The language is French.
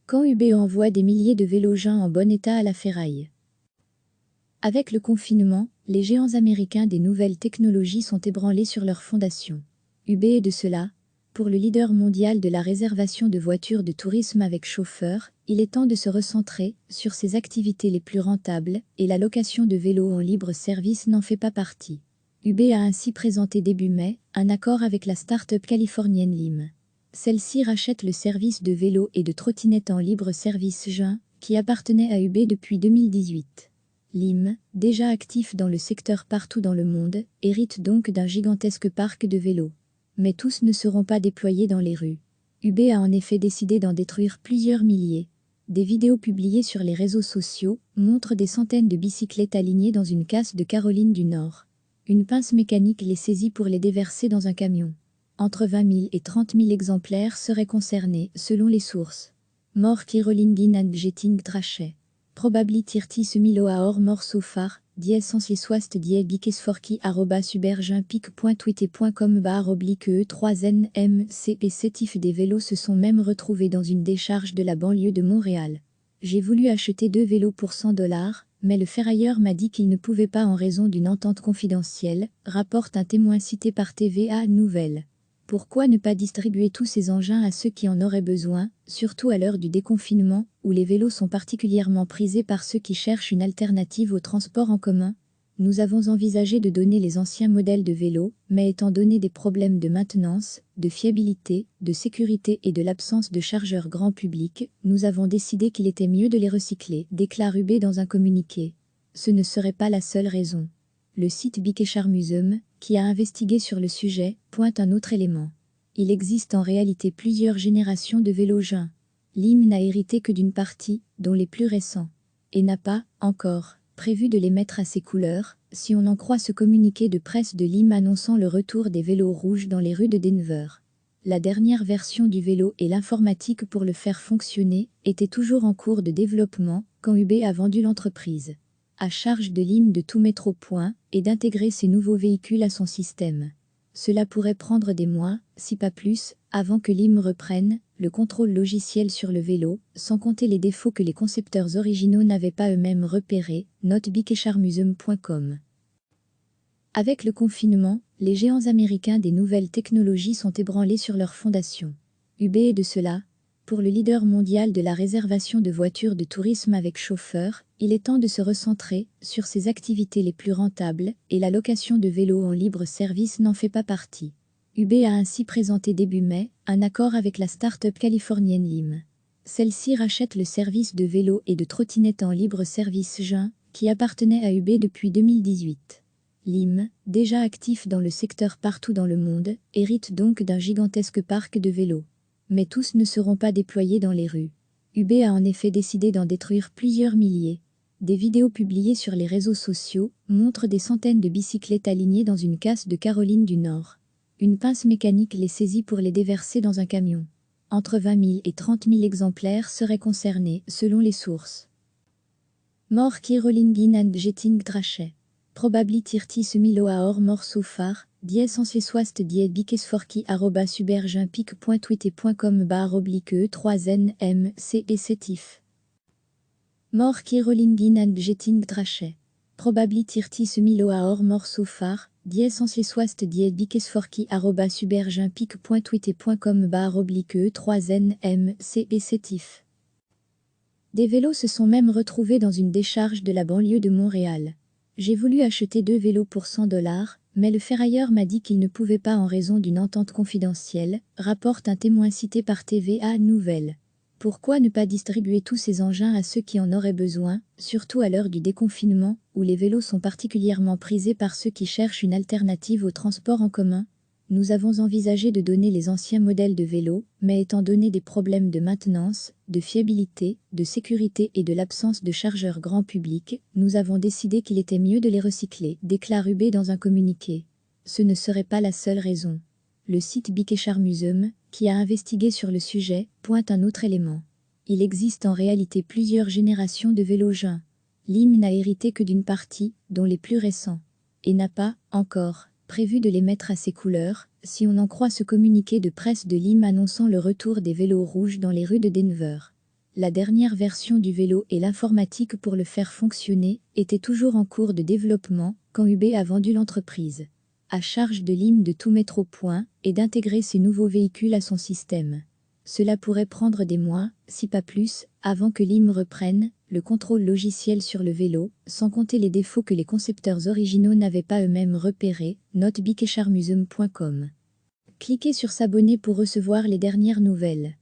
Quand UB envoie des milliers de vélos jeunes en bon état à la ferraille. Avec le confinement, les géants américains des nouvelles technologies sont ébranlés sur leurs fondations. UB est de cela. Pour le leader mondial de la réservation de voitures de tourisme avec chauffeur, il est temps de se recentrer sur ses activités les plus rentables, et la location de vélos en libre service n'en fait pas partie. UB a ainsi présenté début mai un accord avec la start-up californienne Lime. Celle-ci rachète le service de vélos et de trottinettes en libre service juin, qui appartenait à UB depuis 2018. Lime, déjà actif dans le secteur partout dans le monde, hérite donc d'un gigantesque parc de vélos. Mais tous ne seront pas déployés dans les rues. UB a en effet décidé d'en détruire plusieurs milliers. Des vidéos publiées sur les réseaux sociaux montrent des centaines de bicyclettes alignées dans une casse de Caroline du Nord. Une pince mécanique les saisit pour les déverser dans un camion. Entre 20 000 et 30 000 exemplaires seraient concernés, selon les sources. Mor Kirolingin and Jetting Trachet. Probably tirti semilo a or mor sofar, dies sans les swast die bikesforki @ubergimpic.twitter.com /e3nmcp sétif des vélos se sont même retrouvés dans une décharge de la banlieue de Montréal. J'ai voulu acheter 2 vélos pour $100, mais le ferrailleur m'a dit qu'il ne pouvait pas en raison d'une entente confidentielle, rapporte un témoin cité par TVA Nouvelles. Pourquoi ne pas distribuer tous ces engins à ceux qui en auraient besoin, surtout à l'heure du déconfinement, où les vélos sont particulièrement prisés par ceux qui cherchent une alternative au transport en commun? Nous avons envisagé de donner les anciens modèles de vélos, mais étant donné des problèmes de maintenance, de fiabilité, de sécurité et de l'absence de chargeurs grand public, nous avons décidé qu'il était mieux de les recycler, déclare UB dans un communiqué. Ce ne serait pas la seule raison. Le site Bikeshar Museum, qui a investigué sur le sujet, pointe un autre élément. Il existe en réalité plusieurs générations de vélos jeunes. Lime n'a hérité que d'une partie, dont les plus récents, et n'a pas, encore, prévu de les mettre à ses couleurs, si on en croit ce communiqué de presse de Lime annonçant le retour des vélos rouges dans les rues de Denver. La dernière version du vélo et l'informatique pour le faire fonctionner étaient toujours en cours de développement quand UB a vendu l'entreprise. À charge de Lime de tout mettre au point et d'intégrer ces nouveaux véhicules à son système. Cela pourrait prendre des mois, si pas plus, avant que Lime reprenne le contrôle logiciel sur le vélo, sans compter les défauts que les concepteurs originaux n'avaient pas eux-mêmes repérés, note bikesharmuseum.com. Avec le confinement, les géants américains des nouvelles technologies sont ébranlés sur leurs fondations. UB est de cela. Pour le leader mondial de la réservation de voitures de tourisme avec chauffeur, il est temps de se recentrer sur ses activités les plus rentables, et la location de vélos en libre service n'en fait pas partie. UB a ainsi présenté début mai un accord avec la start-up californienne Lime. Celle-ci rachète le service de vélos et de trottinettes en libre service juin, qui appartenait à UB depuis 2018. Lime, déjà actif dans le secteur partout dans le monde, hérite donc d'un gigantesque parc de vélos. Mais tous ne seront pas déployés dans les rues. UB a en effet décidé d'en détruire plusieurs milliers. Des vidéos publiées sur les réseaux sociaux montrent des centaines de bicyclettes alignées dans une casse de Caroline du Nord. Une pince mécanique les saisit pour les déverser dans un camion. Entre 20 000 et 30 000 exemplaires seraient concernés, selon les sources. Mor Kirolingin and Jetting Trachet. Probably tirti semilo a or mor sofar, dies sans les swast die bikesforki @ubergimpic.twitter.com /e3nmcp sétif. Mor Kirolingin and Jetting Trachet. Probably tirti semilo a or mor sofar, dies sans les swast die bikesforki @ubergimpic.twitter.com /e3nmcp sétif. Des vélos se sont même retrouvés dans une décharge de la banlieue de Montréal. J'ai voulu acheter 2 vélos pour $100, mais le ferrailleur m'a dit qu'il ne pouvait pas en raison d'une entente confidentielle, rapporte un témoin cité par TVA Nouvelles. Pourquoi ne pas distribuer tous ces engins à ceux qui en auraient besoin, surtout à l'heure du déconfinement, où les vélos sont particulièrement prisés par ceux qui cherchent une alternative au transport en commun? Nous avons envisagé de donner les anciens modèles de vélos, mais étant donné des problèmes de maintenance, de fiabilité, de sécurité et de l'absence de chargeurs grand public, nous avons décidé qu'il était mieux de les recycler, déclare UB dans un communiqué. Ce ne serait pas la seule raison. Le site Bikeshar Museum, qui a investigué sur le sujet, pointe un autre élément. Il existe en réalité plusieurs générations de vélos jeunes. Lime n'a hérité que d'une partie, dont les plus récents, et n'a pas, encore, prévu de les mettre à ses couleurs, si on en croit ce communiqué de presse de Lime annonçant le retour des vélos rouges dans les rues de Denver. La dernière version du vélo et l'informatique pour le faire fonctionner étaient toujours en cours de développement quand UB a vendu l'entreprise. À charge de Lim de tout mettre au point et d'intégrer ces nouveaux véhicules à son système. Cela pourrait prendre des mois, si pas plus, avant que Lim reprenne le contrôle logiciel sur le vélo, sans compter les défauts que les concepteurs originaux n'avaient pas eux-mêmes repérés, note bikecharmusum.com. Cliquez sur s'abonner pour recevoir les dernières nouvelles.